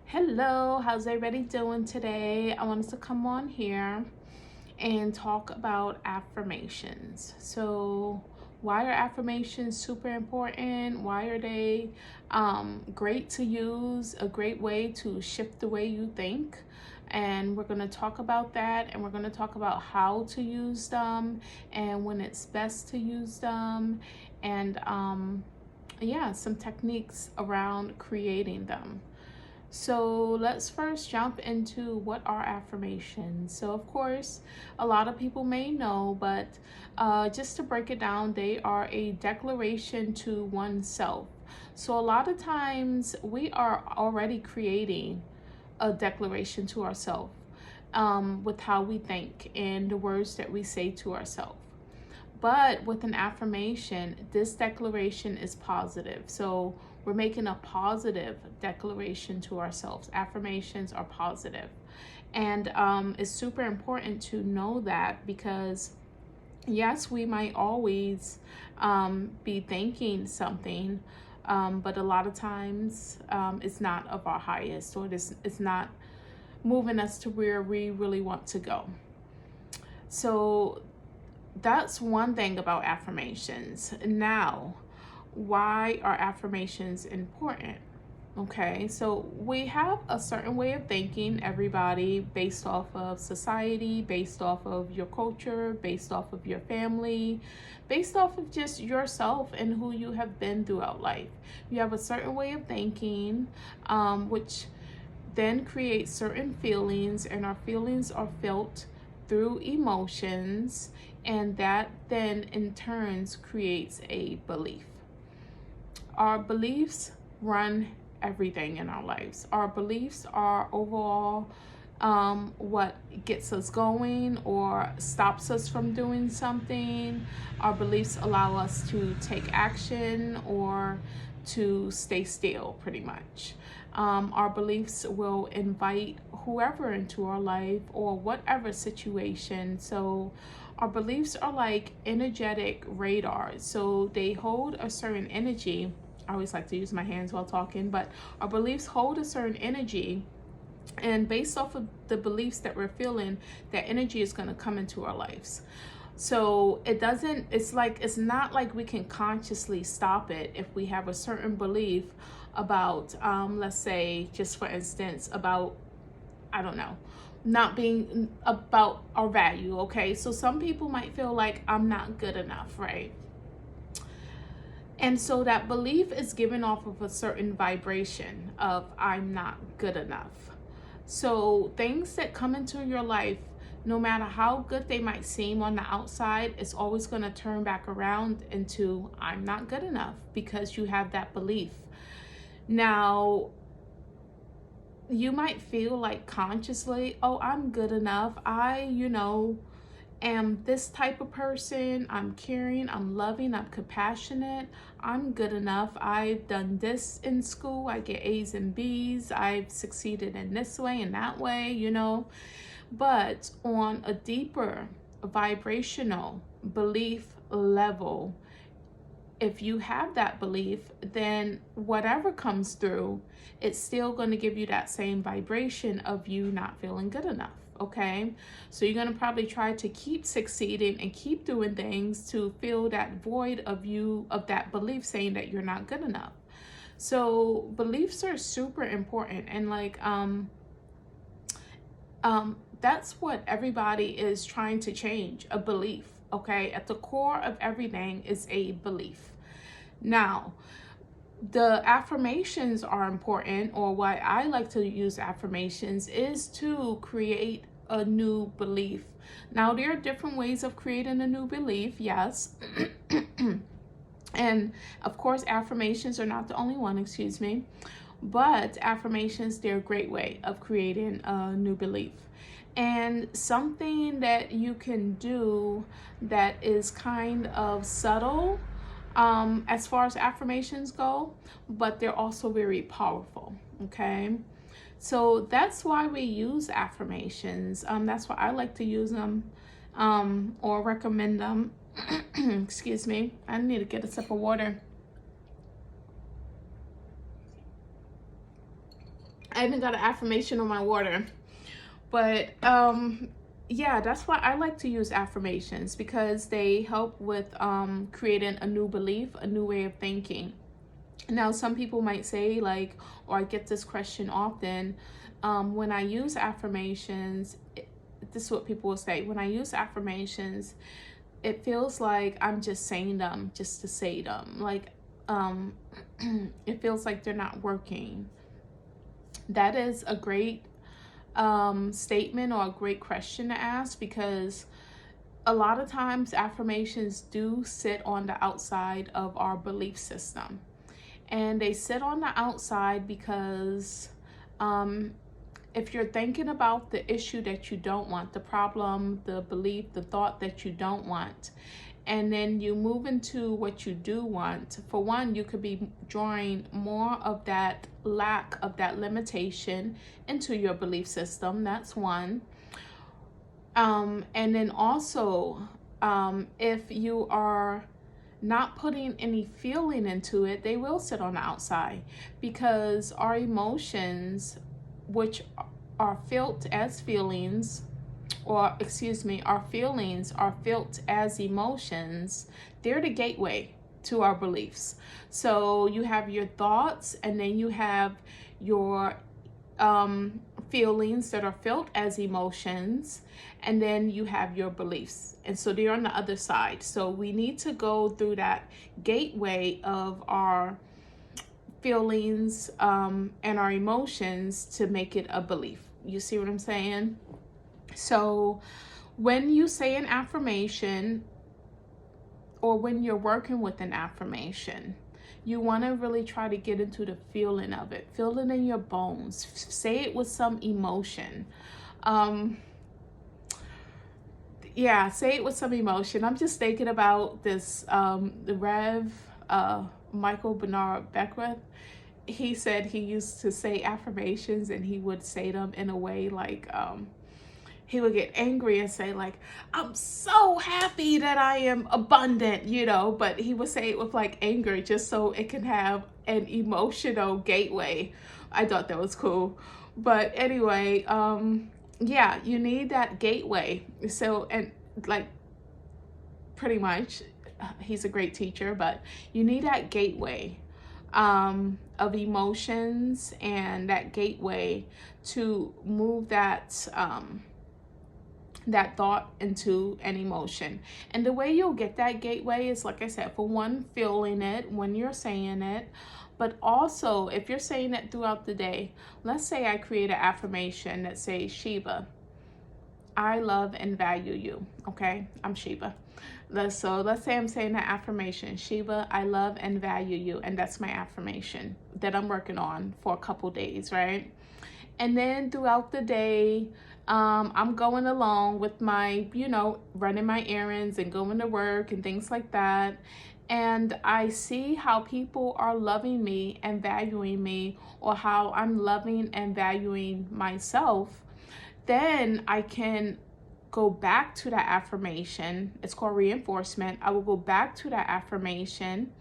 Hello, how's everybody doing today? I wanted to come on here and talk about affirmations. So, why are affirmations super important? Why are they great to use? A great way to shift the way you think. And we're going to talk about that, and we're going to talk about how to use them and when it's best to use them, and yeah, some techniques around creating them. So let's first jump into what are affirmations. So, of course, a lot of people may know, but just to break it down, they are a declaration to oneself. So, a lot of times we are already creating a declaration to ourselves with how we think and the words that we say to ourselves. But with an affirmation, this declaration is positive. So we're making a positive declaration to ourselves. Affirmations are positive. And it's super important to know that because, yes, we might always be thinking something, but a lot of times it's not of our highest, or it's not moving us to where we really want to go. So that's one thing about affirmations. Now, why are affirmations important? Okay, so we have a certain way of thinking, everybody, based off of society, based off of your culture, based off of your family, based off of just yourself and who you have been throughout life. You have a certain way of thinking, which then creates certain feelings, and our feelings are felt through emotions, and that then in turns creates a belief. Our beliefs run everything in our lives. Our beliefs are overall what gets us going or stops us from doing something. Our beliefs allow us to take action or to stay still, pretty much. Our beliefs will invite whoever into our life or whatever situation. So our beliefs are like energetic radars. So they hold a certain energy. I always like to use my hands while talking, but our beliefs hold a certain energy, and based off of the beliefs that we're feeling, that energy is going to come into our lives. So it's not like we can consciously stop it if we have a certain belief about, let's say, just for instance, about, I don't know, not being about our value. Okay, so some people might feel like I'm not good enough, right? And so that belief is given off of a certain vibration of I'm not good enough. So things that come into your life, no matter how good they might seem on the outside, it's always going to turn back around into I'm not good enough, because you have that belief. Now, you might feel like consciously, oh, I'm good enough. I am this type of person. I'm caring, I'm loving, I'm compassionate. I'm good enough. I've done this in school. I get A's and B's. I've succeeded in this way and that way. But on a deeper vibrational belief level, if you have that belief, then whatever comes through, it's still going to give you that same vibration of you not feeling good enough. Okay, so you're going to probably try to keep succeeding and keep doing things to fill that void of that belief saying that you're not good enough. So beliefs are super important, and that's what everybody is trying to change, a belief. Okay, at the core of everything is a belief. Now, the affirmations are important, or why I like to use affirmations is to create a new belief. Now, there are different ways of creating a new belief, yes. And of course, affirmations are not the only one, excuse me. But affirmations, they're a great way of creating a new belief. And something that you can do that is kind of subtle as far as affirmations go, but they're also very powerful. Okay, so that's why we use affirmations. That's why I like to use them or recommend them. Excuse me, I need to get a sip of water. I even got an affirmation on my water. But yeah, that's why I like to use affirmations, because they help with creating a new belief, a new way of thinking. Now, some people might say, like, or I get this question often, when I use affirmations, this is what people will say: when I use affirmations, it feels like I'm just saying them just to say them. Like, it feels like they're not working. That is a great statement, or a great question to ask, because a lot of times affirmations do sit on the outside of our belief system. And they sit on the outside because if you're thinking about the issue that you don't want, the problem, the belief, the thought that you don't want, and then you move into what you do want, for one, you could be drawing more of that lack, of that limitation into your belief system. That's one. And then also, if you are not putting any feeling into it, they will sit on the outside, because our emotions, which are felt as feelings, or excuse me, our feelings are felt as emotions. They're the gateway to our beliefs. So you have your thoughts, and then you have your feelings that are felt as emotions, and then you have your beliefs, and so they're on the other side. So we need to go through that gateway of our feelings and our emotions to make it a belief. You see what I'm saying? So when you say an affirmation, or when you're working with an affirmation, you want to really try to get into the feeling of it. Feel it in your bones. Say it with some emotion. Yeah, say it with some emotion. I'm just thinking about this, the Rev Michael Bernard Beckwith. He said he used to say affirmations, and he would say them in a way like, he would get angry and say, like, I'm so happy that I am abundant, you know, but he would say it with like anger, just so it can have an emotional gateway. I thought that was cool. But anyway, yeah, you need that gateway. So, and like, pretty much, he's a great teacher, but you need that gateway of emotions, and that gateway to move that that thought into an emotion. And the way you'll get that gateway is, like I said, for one, feeling it when you're saying it, but also if you're saying it throughout the day. Let's say I create an affirmation that says, Sheba, I love and value you. Okay, I'm Sheba. So let's say I'm saying that affirmation, Sheba, I love and value you, and that's my affirmation that I'm working on for a couple days, right? And then throughout the day, I'm going along with my, you know, running my errands and going to work and things like that. And I see how people are loving me and valuing me, or how I'm loving and valuing myself. Then I can go back to that affirmation. It's called reinforcement. I will go back to that affirmation,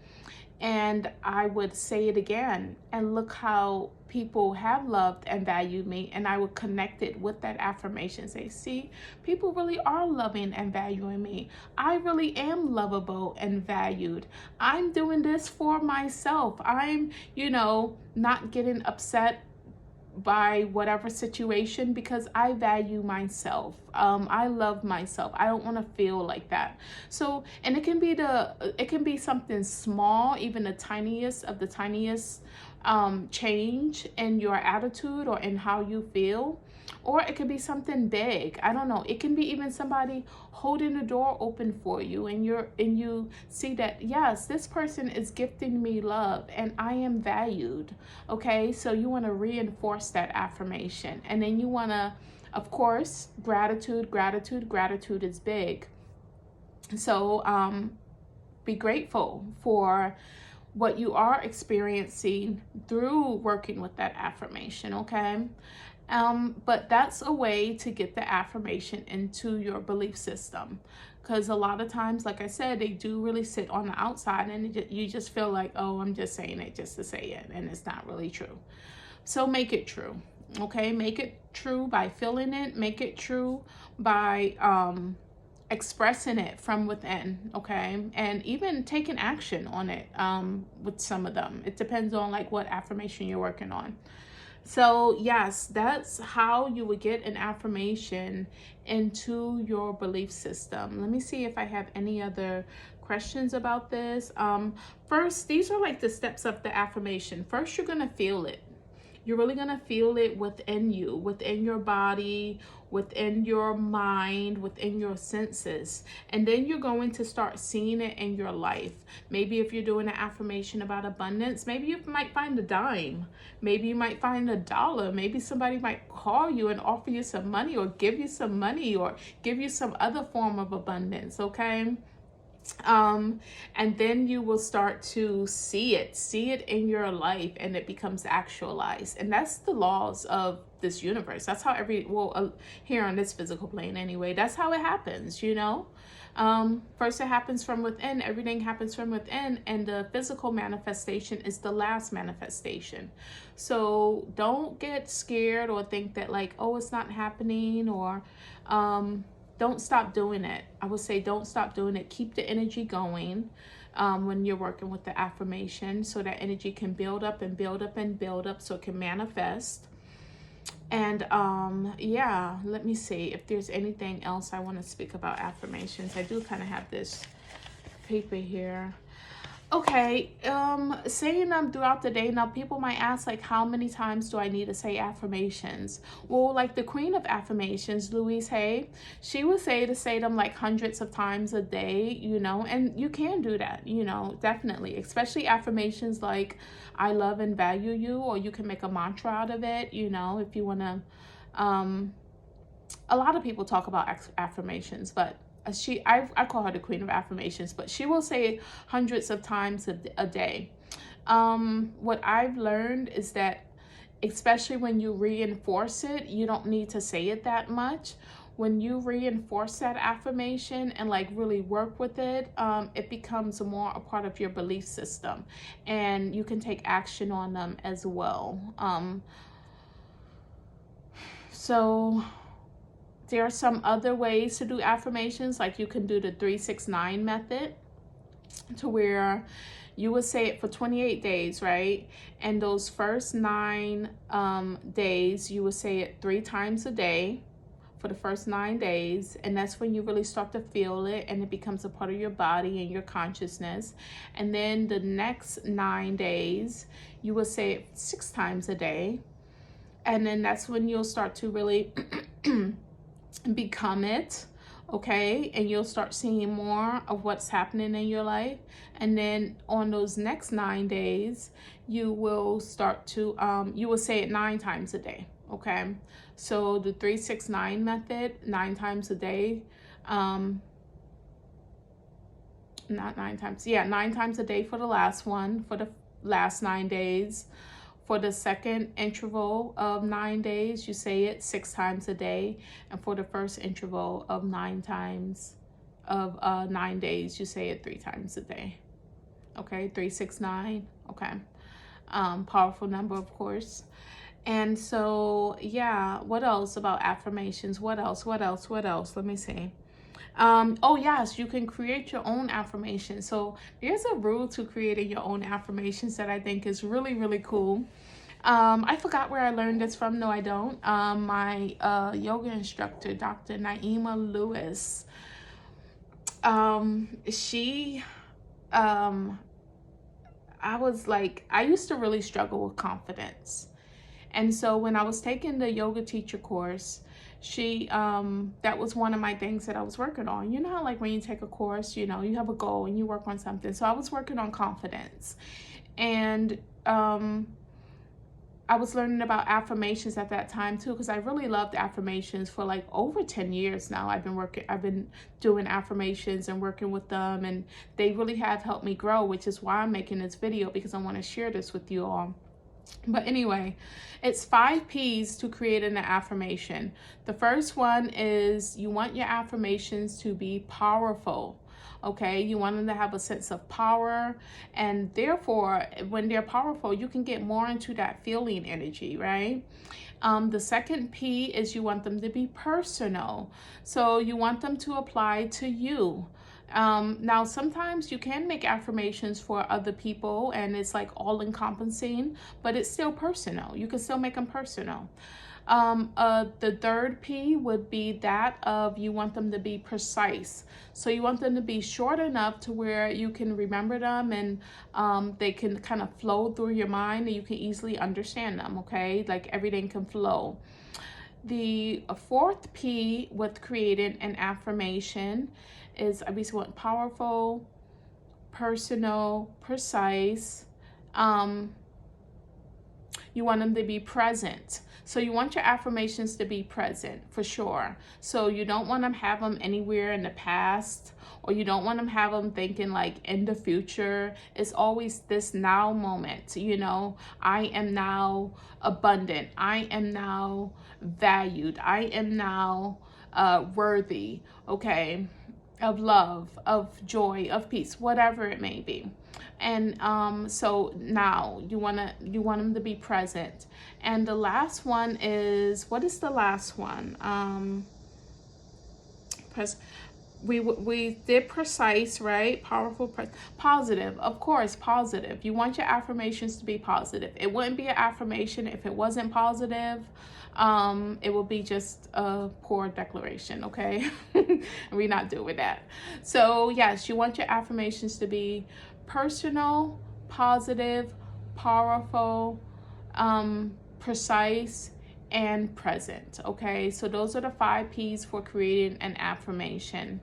and I would say it again, and look how people have loved and valued me, and I would connect it with that affirmation. Say, see, people really are loving and valuing me. I really am lovable and valued. I'm doing this for myself. I'm, you know, not getting upset by whatever situation, because I value myself. I love myself. I don't want to feel like that. So, and it can be something small, even the tiniest of the tiniest change in your attitude or in how you feel. Or it could be something big. I don't know. It can be even somebody holding the door open for you, and you see that, yes, this person is gifting me love and I am valued. Okay, so you want to reinforce that affirmation. And then you want to, of course, gratitude is big. So be grateful for what you are experiencing through working with that affirmation, okay? But that's a way to get the affirmation into your belief system, because a lot of times, like I said, they do really sit on the outside, and you just feel like, oh, I'm just saying it just to say it, and it's not really true. So make it true. Okay, make it true by feeling it. Make it true by expressing it from within. Okay, and even taking action on it with some of them. It depends on like what affirmation you're working on. So yes, that's how you would get an affirmation into your belief system. Let me see if I have any other questions about this. First, these are like the steps of the affirmation. First, you're gonna feel it. You're really going to feel it within you, within your body, within your mind, within your senses. And then you're going to start seeing it in your life. Maybe if you're doing an affirmation about abundance, maybe you might find a dime. Maybe you might find $1. Maybe somebody might call you and offer you some money, or give you some money, or give you some other form of abundance, okay? And then you will start to see it in your life, and it becomes actualized. And that's the laws of this universe. That's how here on this physical plane anyway, that's how it happens, you know. First it happens from within. Everything happens from within, and the physical manifestation is the last manifestation. So don't get scared or think that like, oh, it's not happening, or don't stop doing it. I would say don't stop doing it. Keep the energy going when you're working with the affirmation, so that energy can build up and build up and build up, so it can manifest. And yeah, let me see if there's anything else I want to speak about affirmations. I do kind of have this paper here. Okay, saying them throughout the day. Now, people might ask, like, how many times do I need to say affirmations? Well, like the queen of affirmations, Louise Hay, she would say to say them like hundreds of times a day, you know, and you can do that, you know, definitely, especially affirmations like, I love and value you, or you can make a mantra out of it, you know, if you want to. A lot of people talk about affirmations, but I call her the queen of affirmations, but she will say it hundreds of times a day. What I've learned is that, especially when you reinforce it, you don't need to say it that much. When you reinforce that affirmation and like really work with it, it becomes more a part of your belief system, and you can take action on them as well. So there are some other ways to do affirmations, like you can do the 3-6-9 method, to where you would say it for 28 days, right? And those first 9 days, you would say it 3 times a day for the first 9 days. And that's when you really start to feel it, and it becomes a part of your body and your consciousness. And then the next 9 days, you will say it 6 times a day. And then that's when you'll start to really become it, okay? And you'll start seeing more of what's happening in your life. And then on those next 9 days, you will start to you will say it 9 times a day, okay? So the 3-6-9 method, 9 times a day, not 9 times, yeah, 9 times a day for the last one, for the last 9 days. For the second interval of 9 days, you say it 6 times a day. And for the first interval of 9 days, you say it 3 times a day. Okay, 3-6-9. Okay. Powerful number, of course. And so, yeah, what else about affirmations? What else? Let me see. Oh yes, you can create your own affirmations. So there's a rule to creating your own affirmations that I think is really, really cool. I forgot where I learned this from. No, I don't. My yoga instructor, Dr. Naima Lewis, she, I used to really struggle with confidence. And so when I was taking the yoga teacher course, that was one of my things that I was working on. You know how like when you take a course, you know, you have a goal and you work on something. So I was working on confidence. And I was learning about affirmations at that time too, because I really loved affirmations for like over 10 years now. I've been doing affirmations and working with them, and they really have helped me grow, which is why I'm making this video, because I want to share this with you all. But anyway, it's 5 P's to create an affirmation. The first one is you want your affirmations to be powerful. okay? You want them to have a sense of power, and therefore, when they're powerful, you can get more into that feeling energy, right? The second P is you want them to be personal. So you want them to apply to you. Now, sometimes you can make affirmations for other people and it's like all encompassing, but it's still personal. You can still make them personal. The third P would be that of you want them to be precise. So you want them to be short enough to where you can remember them and they can kind of flow through your mind and you can easily understand them, okay? Like everything can flow. The fourth P with creating an affirmation is obviously want powerful, personal, precise. You want them to be present. So you want your affirmations to be present for sure. So you don't want them have them anywhere in the past, or you don't want them have them thinking like in the future. It's always this now moment, you know. I am now abundant. I am now valued. I am now worthy, okay, of love, of joy, of peace, whatever it may be. And so now you want them to be present. And the last one is, what is the last one? We did precise, right? Powerful, positive. Of course, positive. You want your affirmations to be positive. It wouldn't be an affirmation if it wasn't positive. It will be just a poor declaration, okay? We're not doing that. So yes, you want your affirmations to be personal, positive, powerful, precise, and present, okay? So those are the 5 P's for creating an affirmation.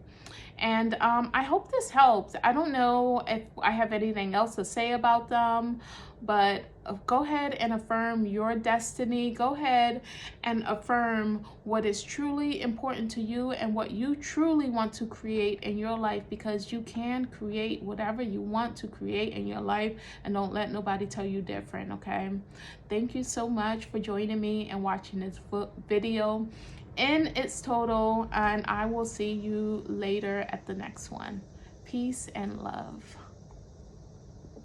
And I hope this helped. I don't know if I have anything else to say about them, but go ahead and affirm your destiny. Go ahead and affirm what is truly important to you and what you truly want to create in your life, because you can create whatever you want to create in your life, and don't let nobody tell you different, okay? Thank you so much for joining me and watching this video in its total, and I will see you later at the next one. Peace and love.